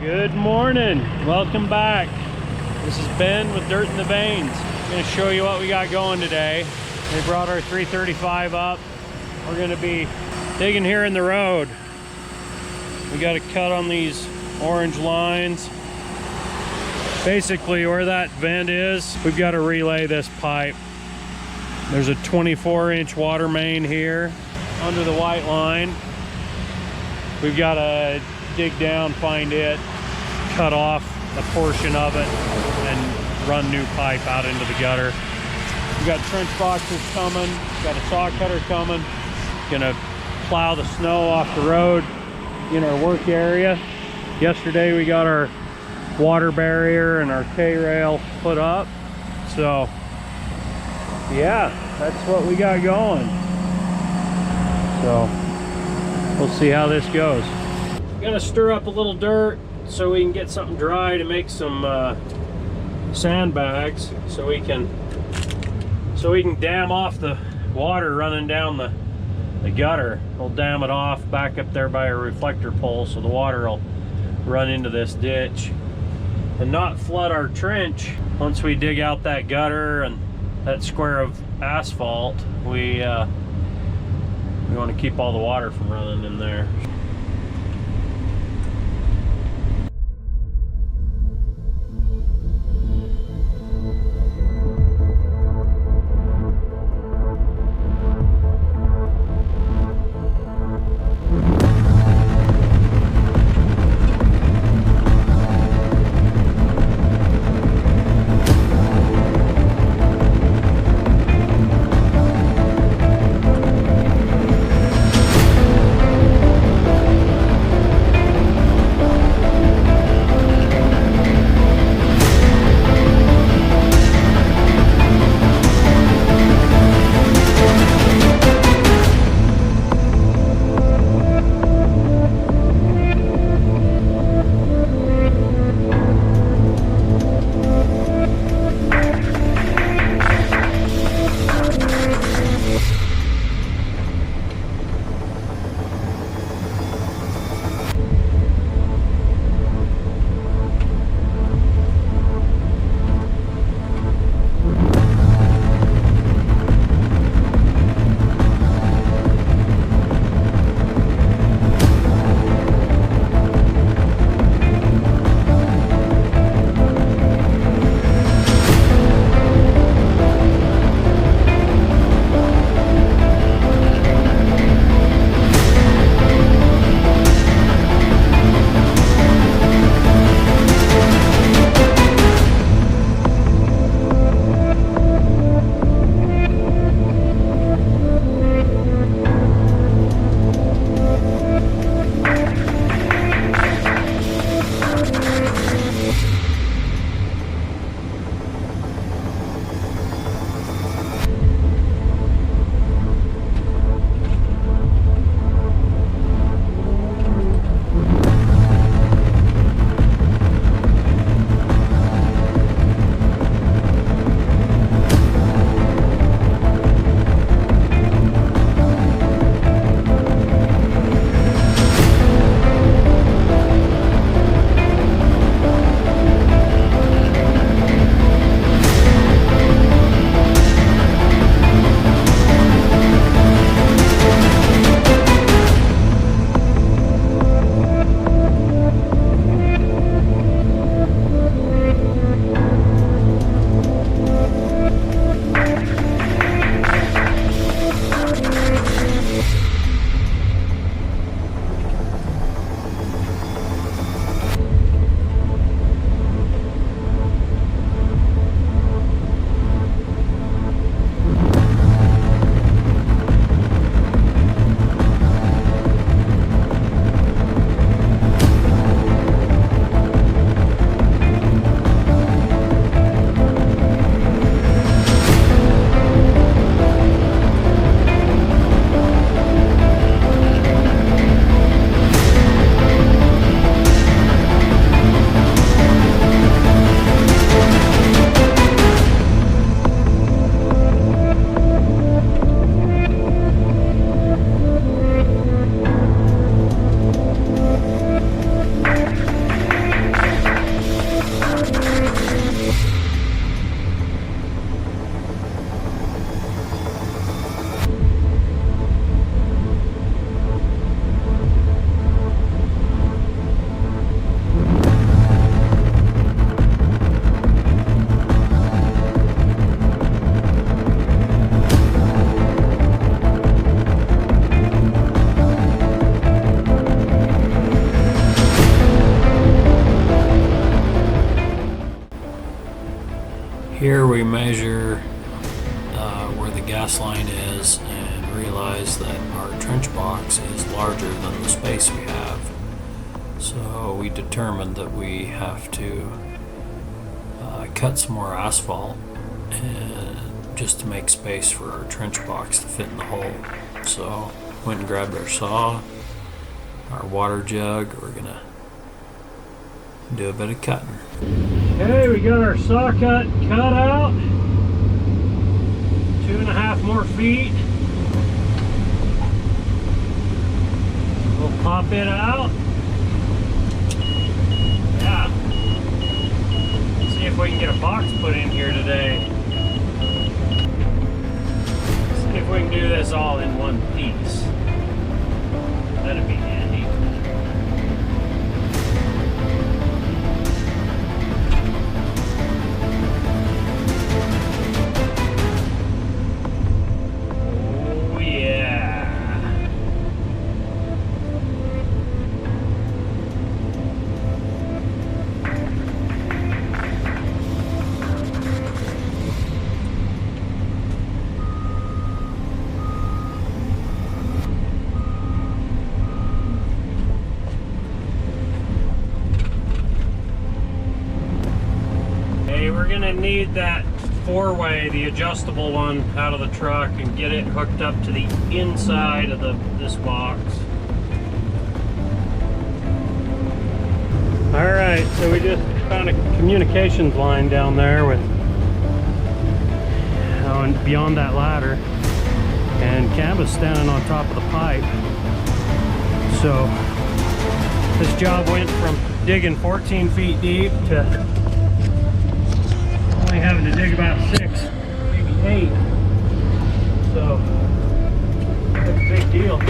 Good morning, welcome back. This is Ben with DirtintheVeins. I'm going to show you what we got going today. We brought our 335 up. We're going to be digging here in the road. We got to cut on these orange lines. Basically where that vent is, we've got to relay this pipe. There's a 24-inch water main here under the white line. We've got to dig down, find it, cut off a portion of it, and run new pipe out into the gutter. We've got trench boxes coming, got a saw cutter coming. Gonna plow the snow off the road in our work area. Yesterday we got our water barrier and our K-rail put up. So yeah, that's what we got going. So we'll see how this goes. Gonna stir up a little dirt so we can get something dry to make some sandbags, so we can dam off the water running down the gutter. We'll dam it off back up there by a reflector pole so the water will run into this ditch and not flood our trench. Once we dig out that gutter and that square of asphalt, we want to keep all the water from running in there. Here we measure where the gas line is and realize that our trench box is larger than the space we have. So we determined that we have to cut some more asphalt and just to make space for our trench box to fit in the hole. So went and grabbed our saw, our water jug. We're gonna do a bit of cutting. Okay, we got our saw cut out. 2.5 more feet. We'll pop it out. Yeah. See if we can get a box put in here today. See if we can do this all in one piece. That'd be handy. We're gonna need that 4-way, the adjustable one, out of the truck and get it hooked up to the inside of this box. All right, so we just found a communications line down there with and beyond that ladder, and Camba's standing on top of the pipe. So this job went from digging 14 feet deep to only having to dig about 6, maybe 8. So that's a big deal.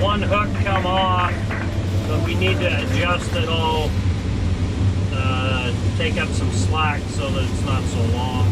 One hook come off, but we need to adjust it all, take up some slack so that it's not so long.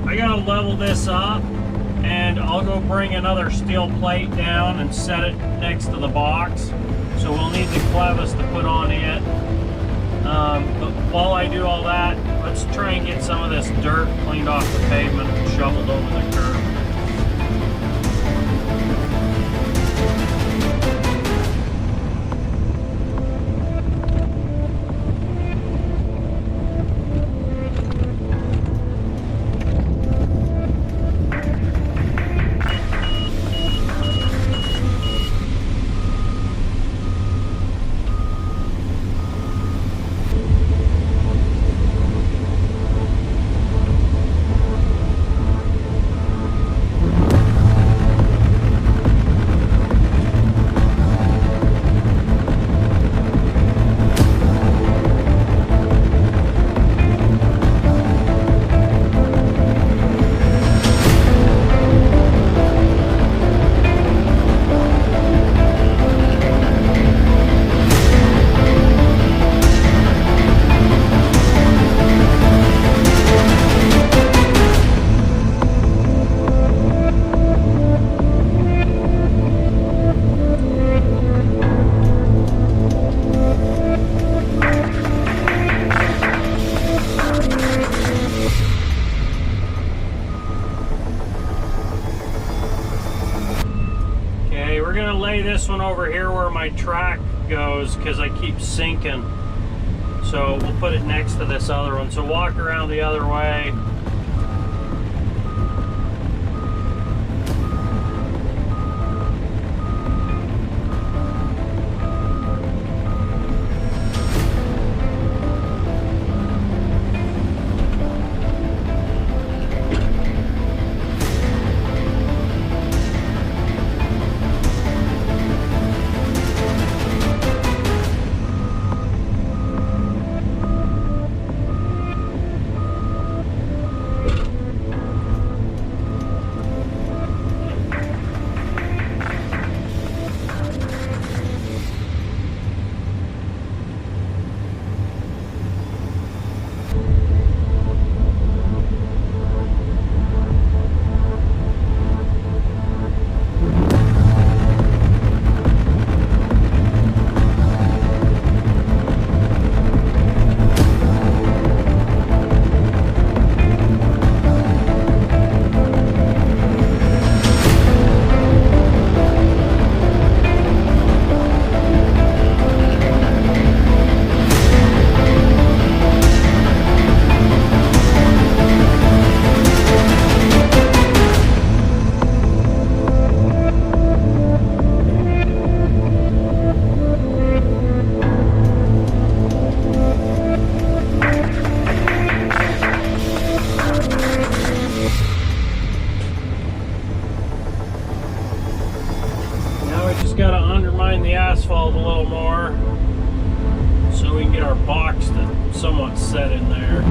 I gotta level this up, and I'll go bring another steel plate down and set it next to the box. So we'll need the clevis to put on it. But while I do all that, let's try and get some of this dirt cleaned off the pavement and shoveled over the curb. lay this one over here where my track goes because I keep sinking. So we'll put it next to this other one. So walk around the other way. Just got to undermine the asphalt a little more so we can get our box to somewhat set in there.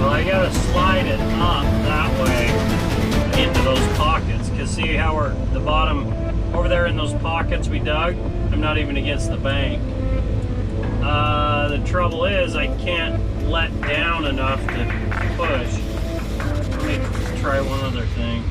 Well, I gotta slide it up that way into those pockets, because see how we're the bottom over there in those pockets we dug? I'm not even against the bank. The trouble is I can't let down enough to push. Let me try one other thing.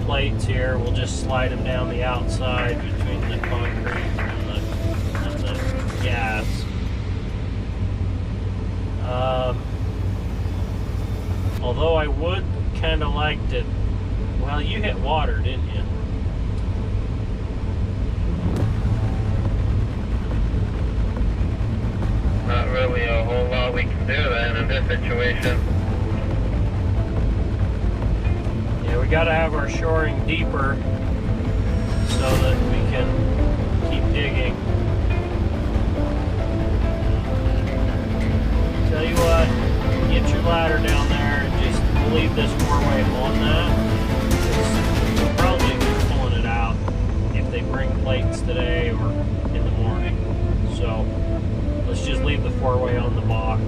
plates here. We'll just slide them down the outside between the concrete and the gas. Although I would kind of like to, well, you hit water, didn't you? Not really a whole lot we can do then in this situation. Yeah, we got to have our shoring deeper so that we can keep digging. Tell you what, get your ladder down there and just leave this four-way on that. We'll probably be pulling it out if they bring plates today or in the morning. So let's just leave the four-way on the box.